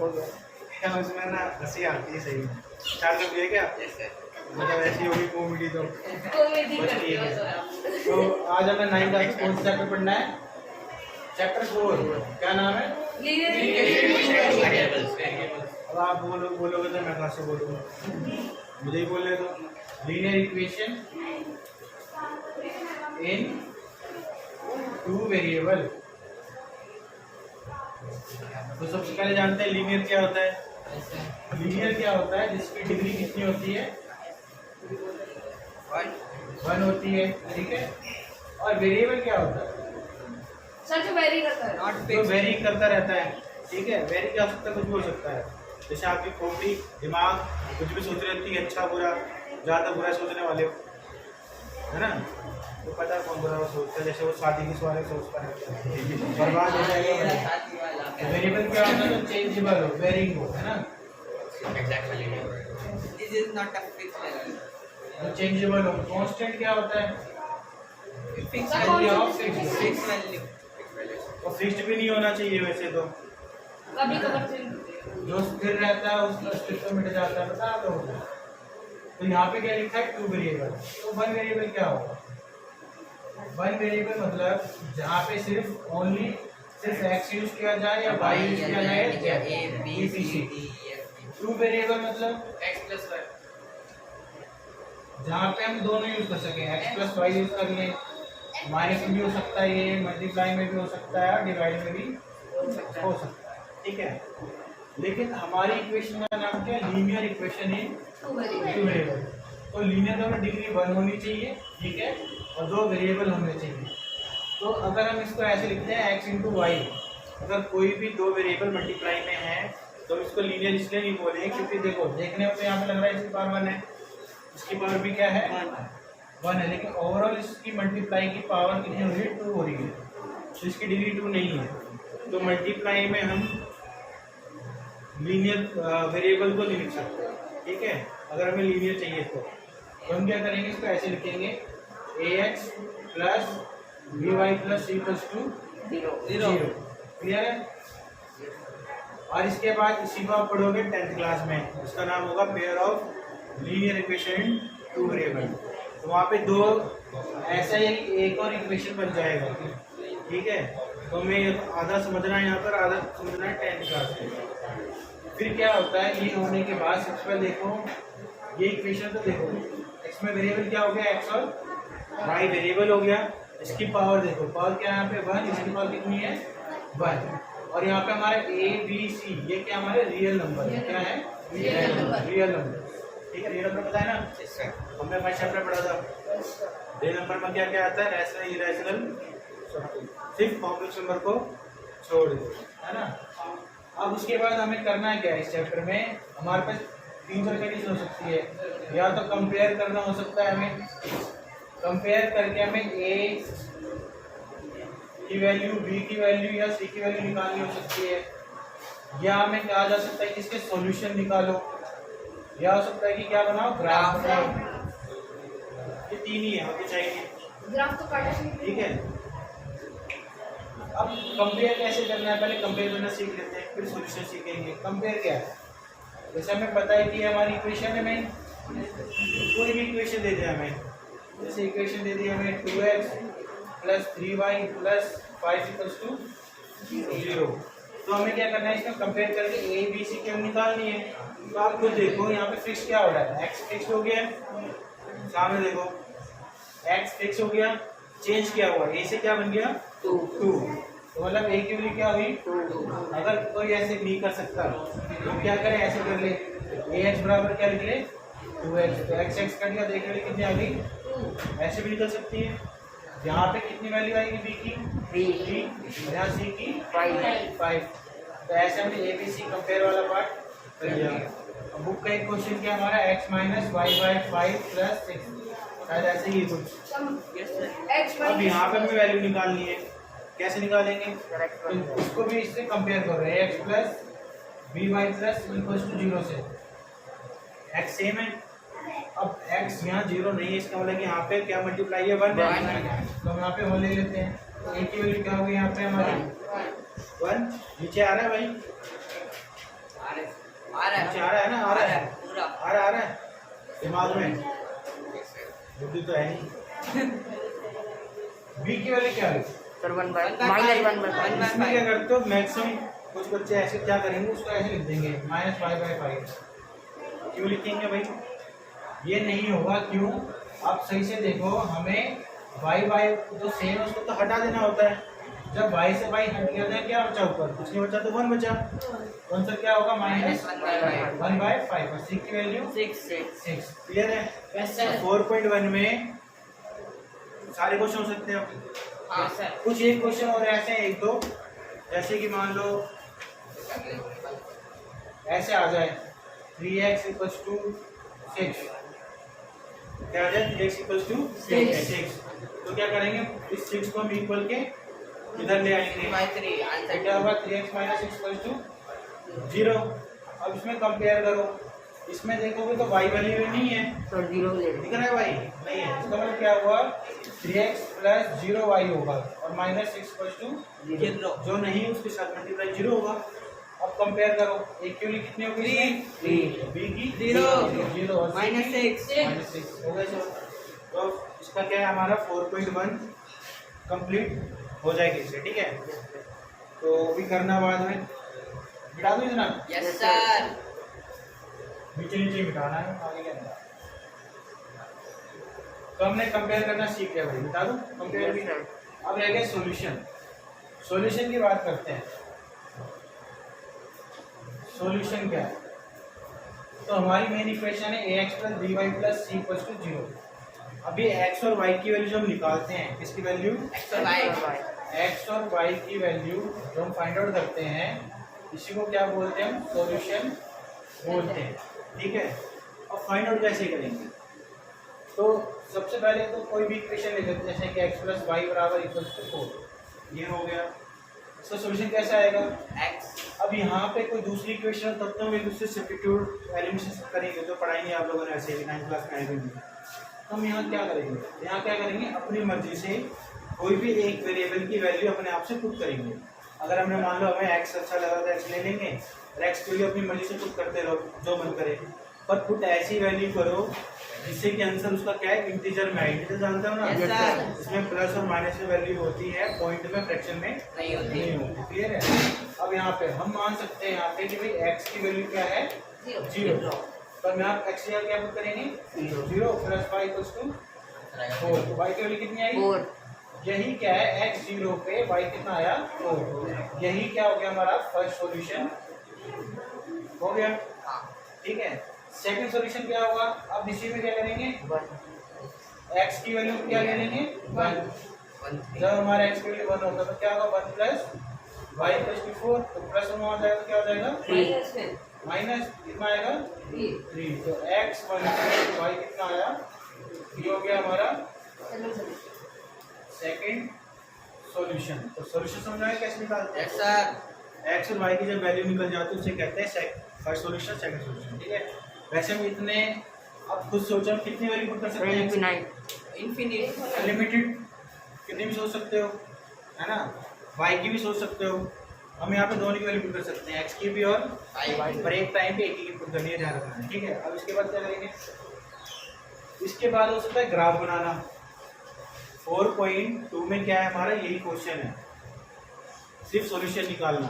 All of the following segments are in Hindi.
क्या उसमें ना हंसी आती है सही में। चार लोग है क्या? मतलब ऐसी होगी कॉमेडी तो बस ठीक है। तो आज हमें 9 क्लास कौन सा चैप्टर पढ़ना है? चैप्टर 4। क्या नाम है? अब आप बोलोगे तो मैं कहाँ से बोलूँगा, मुझे ही बोले तो। Linear equation in 2 variable. तो सबसे पहले जानते हैं लीनियर क्या होता है। लीनियर क्या होता है? जिसकी डिग्री कितनी होती है? 1 होती है, ठीक है। और वेरिएबल क्या होता है? सच वेरी करता है, तो वेरी करता रहता है, ठीक है। वेरी क्या हो सकता है? कुछ भी हो सकता है। जैसे आपकी खोपड़ी, दिमाग कुछ भी सोच रहती है, अच्छा बुरा, ज़्यादा बुरा सोचने वाले हो, है ना। तो पता है कौन बुरा सोचता है। जैसे वो शादी के बारे में सोचता है, बर्बाद हो जाएगा। वेरिएबल क्या होता है? तो चेंजेबल हो, वेरिंग हो, है ना। This is not a fixed value. तो चेंजेबल हो। कांस्टेंट क्या होता है? Fixed Sir, value कौन of सा fixed fixed value. और फिक्स्ड भी नहीं होना चाहिए वैसे तो। कभी कभार चेंज जो स्थिर रहता है उसका अस्तित्व मिट जाता है, पता है आप लोगों को। तो यहाँ पे क्या लिखा है? 2 वेरिएबल। तो 1 वेरिएबल क्या होगा? 1 वेरिएबल मतलब जहाँ पे सिर्फ x यूज किया जाए या y यूज किया जाए या A, B, C, D, F, G. 2 variable मतलब X plus Y. जहाँ पे हम दोनों यूज कर सकें, x प्लस वाई यूज कर लें। माइनस में भी हो सकता है, ये मल्टीप्लाई में भी हो सकता है और डिवाइड में भी हो सकता है, ठीक है। लेकिन हमारी इक्वेशन का नाम क्या है? Linear equation in 2 variable. तो लीनियर का डिग्री 1 होनी चाहिए, ठीक है, और 2 वेरिएबल होने चाहिए। तो अगर हम इसको ऐसे लिखते हैं x इंटू वाई, अगर कोई भी 2 वेरिएबल मल्टीप्लाई में है तो इसको लीनियर इसलिए नहीं बोलेंगे क्योंकि देखो देखने में तो यहाँ पे लग रहा है इसकी पावर 1 है, इसकी पावर भी क्या है? 1 है, लेकिन ओवरऑल इसकी मल्टीप्लाई की पावर कितनी हो रही है? 2 हो रही है, तो इसकी डिग्री 2 नहीं है। तो मल्टीप्लाई में हम लीनियर वेरिएबल को नहीं लिख सकते, ठीक है। अगर हमें लीनियर चाहिए तो हम क्या करेंगे? इसको ऐसे लिखेंगे ax plus by plus c plus 0। Clear है? और इसके बाद इसी को आप पढ़ोगे 10th क्लास में, उसका नाम होगा pair of linear equation in 2 variable. तो वहाँ पे 2 ऐसा ही एक और इक्वेशन बन जाएगा, ठीक है। तो हमें आधा समझना है यहाँ पर, आधा समझना है 10th क्लास में। फिर क्या होता है? ये होने के बाद सबसे पहले देखो ये इक्वेशन, तो देखो इसमें वेरिएबल क्या हो गया? x और y वेरिएबल हो गया। इसकी पावर देखो, पावर क्या है यहाँ पे? 1। इसकी पावर कितनी है? 1। और यहाँ पे हमारे a b c ये क्या हमारे रियल नंबर है? क्या है? रियल नंबर, ठीक है। रियल नंबर पता है ना, हमने हमारे चैप्टर पढ़ा था। रियल नंबर में क्या क्या आता है? रैशनल, इरेशनल, सिर्फ कॉम्प्लेक्स नंबर को छोड़ दो, है ना। अब उसके बाद हमें करना है क्या इस चैप्टर में? हमारे पास 3 कंडीशन हो सकती है। या तो कंपेयर करना हो सकता है, हमें कंपेयर करके हमें a की वैल्यू, b की वैल्यू या c की वैल्यू निकालनी हो सकती है। या हमें कहा जा सकता है कि इसके सॉल्यूशन निकालो, या हो सकता है कि क्या बनाओ? ग्राफ बनाओ। ये 3 ही है, आपको चाहिए ग्राफ तो काटा नहीं, ठीक है। अब कंपेयर कैसे करना है? पहले कंपेयर करना सीख लेते हैं, फिर सॉल्यूशन सीखेंगे। कंपेयर क्या है? जैसे हमें पता है कि हमारी इक्वेशन है, मैं कोई भी इक्वेशन दे दे हमें, जैसे इक्वेशन दे दी हमें 2x plus 3y plus 5 equals to 0। तो हमें क्या करना है? इसमें कंपेयर करके a b c की निकालनी है। तो आप खुद देखो यहाँ पे फिक्स क्या हो रहा है? x फिक्स हो गया, सामने देखो x फिक्स हो गया, चेंज क्या हुआ? a से क्या बन गया? 2। तो मतलब a की वैल्यू क्या हुई? 2। अगर कोई ऐसे नहीं कर सकता तो क्या करें? ऐसे कर ले, ax बराबर क्या लिख ले? 2x। तो x कट गया, देख ले कितनी आ गई? ऐसे भी निकल सकती है। यहाँ पे कितनी वैल्यू आएगी? b की 3 और यहाँ c की 5। तो ऐसे हमने a b c कंपेयर वाला पार्ट कर लिया। अब बुक का एक क्वेश्चन क्या हमारा? x minus y by 5 plus 6, शायद ऐसे ही कुछ। x अब यहाँ पे हमें वैल्यू निकालनी है, कैसे निकालेंगे? तो उसको भी इससे कंपेयर कर रहे हैं, x plus b y plus equals to 0 से। x सेम है, अब x यहाँ 0 नहीं है, इसका मतलब कि यहाँ पे क्या मल्टीप्लाई है? 1 है। तो हम यहाँ पे 1 ले लेते हैं। तो a की वैल्यू क्या होगी यहाँ पे हमारी? 1। नीचे आ रहा है भाई, आ रहा नीचे है, आ रहा है ना, आ रहा है, पूरा। आ रहा है दिमाग में, बुद्धि तो है नहीं। बी की वैल्यू क्या है? सर 1 बाय -1/5 -1/5 इसमें क्या करते हो मैक्सिमम, कुछ बच्चे ऐसे क्या करेंगे उसको ऐसे लिख देंगे -5/5। क्यों लिखेंगे भाई? ये नहीं होगा, क्यों? आप सही से देखो, हमें y जो सेम है उसको तो हटा देना होता है। जब y से y हट गया तो क्या बचा ऊपर? कुछ नहीं बचा, तो 1 बचा। आंसर क्या होगा? -1/5। और c की वैल्यू 6। क्लियर है? यस सर 4.1 में सारे क्वेश्चन हो सकते हैं। हाँ यस सर कुछ एक क्वेश्चन और ऐसे हैं एक दो, जैसे कि मान लो ऐसे आ जाए 3x = 6, क्या आ जाए? 3x = 6। तो क्या करेंगे? इस 6 को हम इक्वल के इधर ले आएंगे, 3/3 तो आंसर क्या होगा? 3x - 6 = 0। अब इसमें कंपेयर करो, इसमें देखोगे तो y वैल्यू नहीं है, सर 0 ले दिख रहा है y नहीं है। इसका मतलब क्या हुआ? 3x + 0y होगा और -6 = 0 जो नहीं उसके साथ मल्टीप्लाई 0 होगा। अब कंपेयर करो, a की वैल्यू कितनी होगी? 3 b की 0 0 और c की -6 -6 हो गया सर। तो इसका क्या है? हमारा 4.1 कंप्लीट हो जाएगी इससे, ठीक है? तो भी करना बाद में, मिटा दो इतना, यस सर नीचे नीचे मिटाना है, आगे क्या मिटा। तो हमने कंपेयर करना सीख लिया भाई, मिटा दो कंपेयर भी। अब रह गया सॉल्यूशन। सॉल्यूशन की बात करते हैं। सॉल्यूशन क्या है? तो हमारी मेन इक्वेशन है ax + by + c = 0। अभी x और y की वैल्यू जो हम निकालते हैं, किसकी वैल्यू? x और y x और y की वैल्यू जो हम फाइंड आउट करते हैं, इसी को क्या बोलते हैं? हम सॉल्यूशन बोलते हैं, ठीक है? अब फाइंड आउट कैसे करेंगे? तो सबसे पहले तो कोई भी इक्वेशन ले लेते हैं, जैसे कि x + y = 4, ये हो गया। इसका सॉल्यूशन कैसे आएगा? x अब यहाँ पे कोई दूसरी इक्वेशन तब तो हम एक दूसरे सब्स्टिट्यूट एलिमिनेशन करेंगे, जो पढ़ाएंगे आप लोगों ने ऐसे ही 9th क्लास में आएंगे। तो हम यहाँ क्या करेंगे? यहाँ क्या करेंगे? अपनी मर्जी से कोई भी एक वेरिएबल की वैल्यू अपने आप से पुट करेंगे। अगर हमने मान लो हमें x अच्छा लगा तो x ले लेंगे, और x के लिए अपनी मर्जी से पुट करते रहो जो मन करे, पर पुट ऐसी वैल्यू करो जिससे कि आंसर उसका क्या है? इंटीजर में। इंटीजर जानते हो ना? Yes, sir. इसमें प्लस और माइनस की वैल्यू होती है, पॉइंट में, फ्रैक्शन में नहीं होती नहीं होती। क्लियर है? अब यहाँ पे हम मान सकते हैं यहाँ पे कि भाई x की वैल्यू क्या है? 0। तो हम यहाँ x क्या पुट करेंगे? 0 + y = 4। तो y की वैल्यू कितनी आई? 4 यही क्या है? x 0 पे y कितना आया? 4। यही क्या हो गया हमारा फर्स्ट सॉल्यूशन हो गया, हाँ ठीक है? सेकंड सॉल्यूशन क्या होगा? अब इसी में क्या करेंगे? x की वैल्यू क्या ले लेंगे? 1। 1 जब हमारा x की वैल्यू 1 होगा तो क्या होगा? 1 + y = 4। तो प्लस में आ जाएगा तो क्या हो जाएगा? माइनस कितना आएगा? 3। तो x 1 + y कितना आया? ये हो गया हमारा सेकंड सॉल्यूशन। तो सॉल्यूशन समझ में कैसे निकालते हैं? यस सर x और y की जब वैल्यू निकल जाती है उसे कहते हैं फर्स्ट सॉल्यूशन, सेकंड सॉल्यूशन, ठीक है? वैसे हम इतने, अब खुद सोचो कितनी वैल्यू पुट कर सकते हैं? इन्फिनिट अनलिमिटेड, कितनी भी सोच सकते हो, है ना? y की भी सोच सकते हो। हम यहाँ पे दोनों की वैल्यू पुट कर सकते हैं, x की भी और y, पर एक टाइम पे एक ही की पुट करनी है, ध्यान रखना है, ठीक है? अब इसके बाद क्या करेंगे? इसके बाद हो सकता है ग्राफ बनाना। 4.2 में क्या है हमारा? यही क्वेश्चन है, सिर्फ सॉल्यूशन निकालना,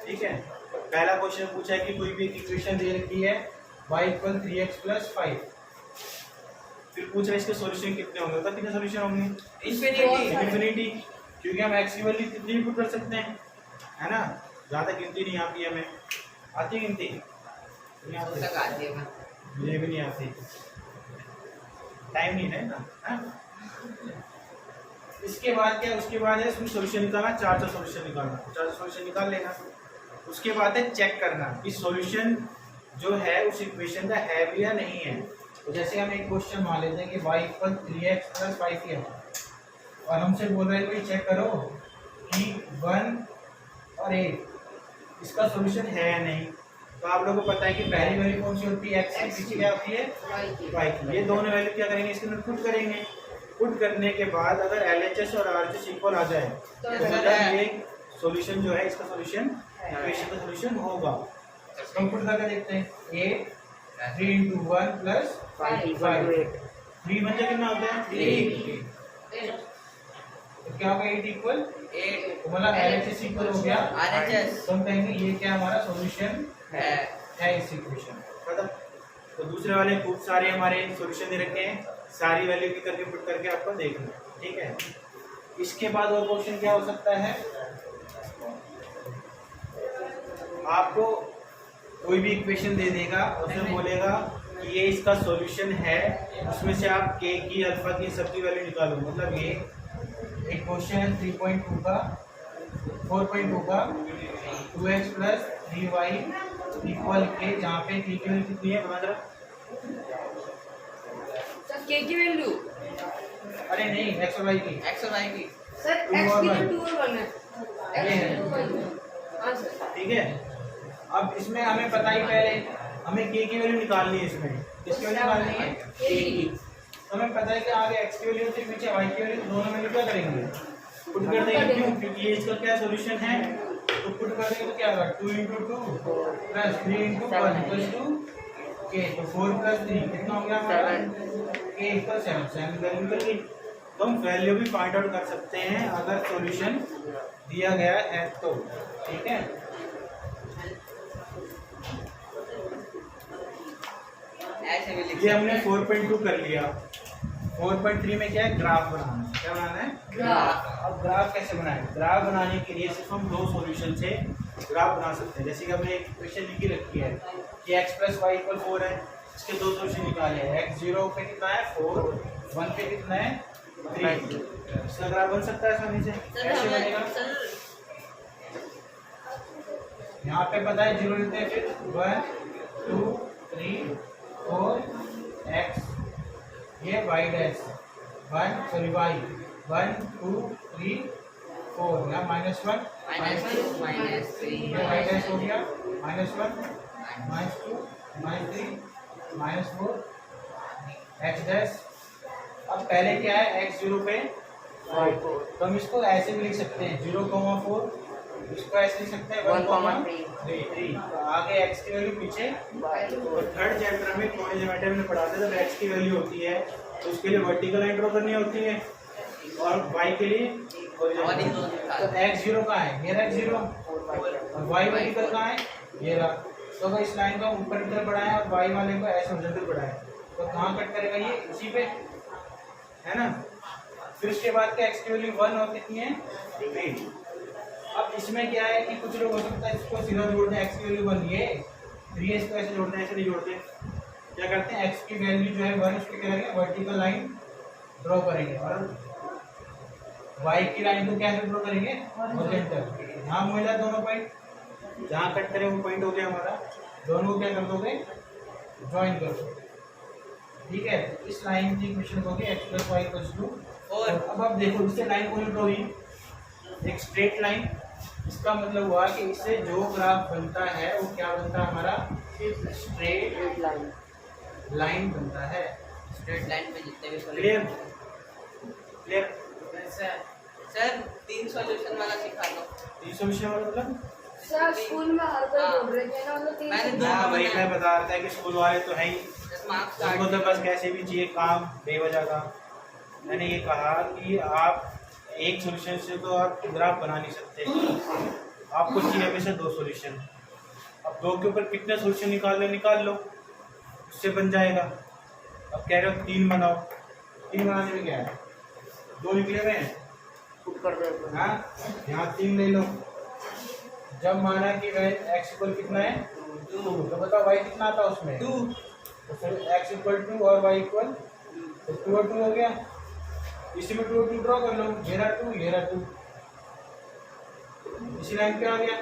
ठीक है? पहला क्वेश्चन पूछा है कि कोई भी इक्वेशन दे रखी है y = 3x + 5, फिर पूछ रहे हैं इसके सॉल्यूशन कितने होंगे? तो कितने सॉल्यूशन होंगे? इन्फिनिटी, क्योंकि हम x की वैल्यू कितनी भी पुट कर सकते हैं, है ना? ज़्यादा गिनती नहीं आती हमें, आती गिनती नहीं आती, तक आती है मुझे भी नहीं आती, टाइम नहीं है ना, हाँ? इसके बाद क्या? उसके बाद है इसमें सॉल्यूशन निकालना, 4 सॉल्यूशन निकालना, 4 सॉल्यूशन निकाल लेना। उसके बाद है चेक करना कि सॉल्यूशन जो है उस इक्वेशन का है भी या नहीं है। तो जैसे हम एक क्वेश्चन मान लेते हैं कि y = 3x + 5 है, और हमसे बोल रहे हैं भाई चेक करो कि 1 और 8 इसका सॉल्यूशन है या नहीं। तो आप लोगों को पता है कि पहली वैल्यू कौन सी होती है? x की, पीछे क्या होती है? y की। ये दोनों वैल्यू क्या करेंगे? इसके अंदर पुट करेंगे। पुट करने के बाद अगर LHS और RHS इक्वल आ जाए तो मतलब ये सॉल्यूशन जो है इसका सॉल्यूशन, इक्वेशन का सॉल्यूशन होगा। हम पुट करके देखते हैं a 3 into 1 plus 5 5 equal to 8. 3 बन जाए कितना होता है 8 तो क्या होगा 8 इक्वल 8 तो मतलब LHS इक्वल हो गया RHS तो हम कहेंगे ये क्या हमारा सॉल्यूशन है इस इक्वेशन खत्म। तो दूसरे वाले खूब सारे हमारे सॉल्यूशन दे रखे हैं, सारी वैल्यू की करके पुट करके आपको देखना है, ठीक है। इसके बाद और क्वेश्चन क्या हो सकता है, आपको कोई भी इक्वेशन दे देगा, उसमें बोलेगा कि ये इसका सॉल्यूशन है, उसमें से आप के की अल्फा की सबकी वैल्यू निकालो। मतलब ये एक क्वेश्चन है 3.2 का 4.2 का 2x प्लस 3y इक्वल के, जहाँ पे के की वैल्यू कितनी है बता जरा। सर के की वैल्यू अरे नहीं x और y की। x और y की सर Two x और की one. तो 2 और 1 है ये है। x की तो 2 है। हाँ सर ठीक है, अब इसमें हमें पता ही पहले हमें के की वैल्यू निकालनी है, इसमें किसकी वैल्यू निकालनी है के की तो हमें पता है कि आगे x की वैल्यू थी, पीछे y की वैल्यू, दोनों वैल्यू क्या करेंगे पुट कर देंगे। क्यों? क्योंकि ये इसका क्या सॉल्यूशन है, तो पुट कर देंगे तो क्या होगा 2 into 2 plus 3 into 1 equals to k, तो 4 plus 3 कितना हो गया हमारा k equals 7, 7 वैल्यू निकल गई। तो हम वैल्यू भी फाइंड आउट कर सकते हैं अगर सॉल्यूशन दिया गया है तो, ठीक है। ऐसे भी लिख ये हमने 4.2 कर लिया। 4.3 में क्या है, ग्राफ बनाना है। क्या बनाना है, ग्राफ। अब ग्राफ कैसे बनाएं, ग्राफ बनाने के लिए सिर्फ हम दो सॉल्यूशन से ग्राफ बना सकते हैं। जैसे कि हमने एक इक्वेशन लिखी रखी है कि x प्लस वाई इक्वल 4 है, इसके दो सॉल्यूशन निकाले हैं। x 0 पे कितना है 4, 1 पे कितना है 3। इसका ग्राफ बन सकता है आसानी से। सर कैसे हमें बनेगा, सर यहाँ पे पता है 0 लेते हैं, फिर 1 2 3 4 x, ये y डैश 1 सॉरी y 1 2 3 4, यहाँ -1 -1 -3 ये y डैश हो गया -1 -2 -3 -4 x डैश। अब पहले क्या है x 0 पे 5, तो हम इसको ऐसे भी लिख सकते हैं 0,4, इसको ऐसे लिख सकते हैं 1,3। तो आगे x की वैल्यू पीछे। तो थर्ड चैप्टर में कोऑर्डिनेट ज्योमेट्री में पढ़ाते हैं, जब x की वैल्यू होती है तो उसके लिए वर्टिकल लाइन ड्रॉ करनी होती है और y के लिए हॉरिजॉन्टल। तो x 0 कहाँ है, ये रहा x 0, और y वर्टिकल कहाँ है, ये रहा। तो अगर इस लाइन को ऊपर की तरफ बढ़ाएं और y वाले को ऐसे हॉरिजॉन्टल बढ़ाएं तो कहाँ कट करेगा, ये इसी पे, है ना। फिर उसके बाद क्या x की वैल्यू 1 और कितनी है 8। अब इसमें क्या है कि कुछ लोग हो सकता है इसको सीधा जोड़ दें, x की वैल्यू 1, ये 3 को ऐसे जोड़ते हैं, ऐसे नहीं जोड़ते। क्या करते हैं, x की वैल्यू जो है 1, उसके क्या करेंगे वर्टिकल लाइन ड्रॉ करेंगे और y की लाइन को कैसे ड्रॉ करेंगे हॉरिजॉन्टल। यहाँ मिला दोनों पॉइंट, जहाँ कट करें वो पॉइंट हो गया हमारा, दोनों को क्या कर दोगे ज्वाइन कर दो, ठीक है। इस लाइन की इक्वेशन होगी x plus y equals to. और अब आप देखो इससे लाइन कौन ड्रॉ हुई, एक स्ट्रेट लाइन। इसका मतलब हुआ कि इससे जो ग्राफ बनता है वो क्या बनता है हमारा, स्ट्रेट लाइन बनता है। स्ट्रेट लाइन पे जितने भी क्लियर क्लियर। सर 3 सॉल्यूशन वाला सिखा दो। 3 सॉल्यूशन वाला मतलब सर स्कूल में हर कोई बोल रहे थे ना, मतलब मैंने दो हाँ वही बनाया। मैं बता रहा था कि स्कूल वाले तो है ही, मार्क्स उनको तो बस कैसे भी चाहिए काम बेवजह का। मैंने ये कहा कि आप एक सॉल्यूशन से तो आप ग्राफ बना नहीं सकते, आपको चाहिए हमेशा 2 सॉल्यूशन। अब 2 के ऊपर कितने सॉल्यूशन निकाल लो, उससे बन जाएगा। अब कह रहे हो 3 बनाओ, 3 बनाने में क्या है, 2 निकले हुए हैं, हाँ यहाँ 3 ले लो। जब माना कि वह x इक्वल कितना है 2, तो बताओ y कितना आता है उसमें 2, तो फिर x इक्वल 2 और y इक्वल, तो 2 और 2 हो गया। इसी में 2 और 2 ड्रॉ कर लो, ये रहा 2 ये रहा 2, इसी लाइन पे आ गया।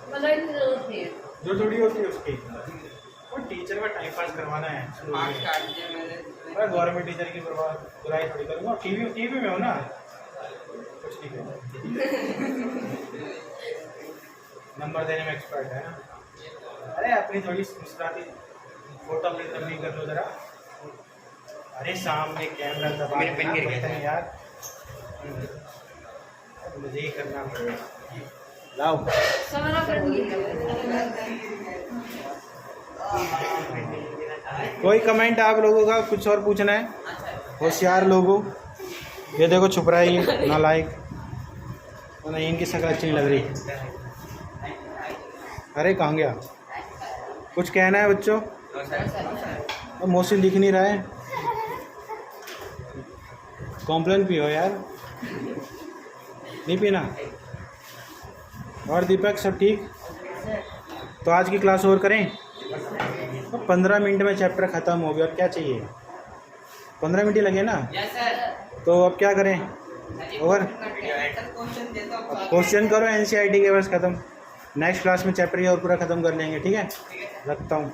मतलब इतनी जरूरत नहीं है। जो थोड़ी होती है उसकी, वो टीचर का टाइम पास करवाना है। मार्क्स काट दिए मैंने। मैं गवर्नमेंट टीचर की बुराई थोड़ी करूँगा, टीवी में हो ना, कुछ नहीं कहना। नंबर देने में एक्सपर्ट है ना। अरे अपनी थोड़ी मुस्कुराती फोटो अपनी तब्दील कर लो जरा। अरे सामने कैमरा दबा मेरे पेन गिर गया है यार, मुझे ही करना पड़ेगा। लाओ। सारा कर दिया कोई कमेंट आप लोगों का कुछ और पूछना है? होशियार लोगों, ये देखो छुप रहा है ये नालायक। नहीं, इनकी शक्ल अच्छी नहीं लग रही। अरे कहाँ गया? कुछ कहना है बच्चों? मोहसिन दिख नहीं रहा है। कॉम्प्लेन पियो यार, नहीं पीना। और दीपक सब ठीक? तो आज की क्लास और करें? 15 मिनट में चैप्टर ख़त्म हो गया, और क्या चाहिए? 15 मिनट ही लगे ना? Yes sir. तो अब क्या करें? ओवर। क्वेश्चन देता हूँ। क्वेश्चन करो NCERT के, बस ख़त्म। नेक्स्ट क्लास में चैप्टर ये और पूरा ख़त्म कर लेंगे, ठीक है? रखता हूँ।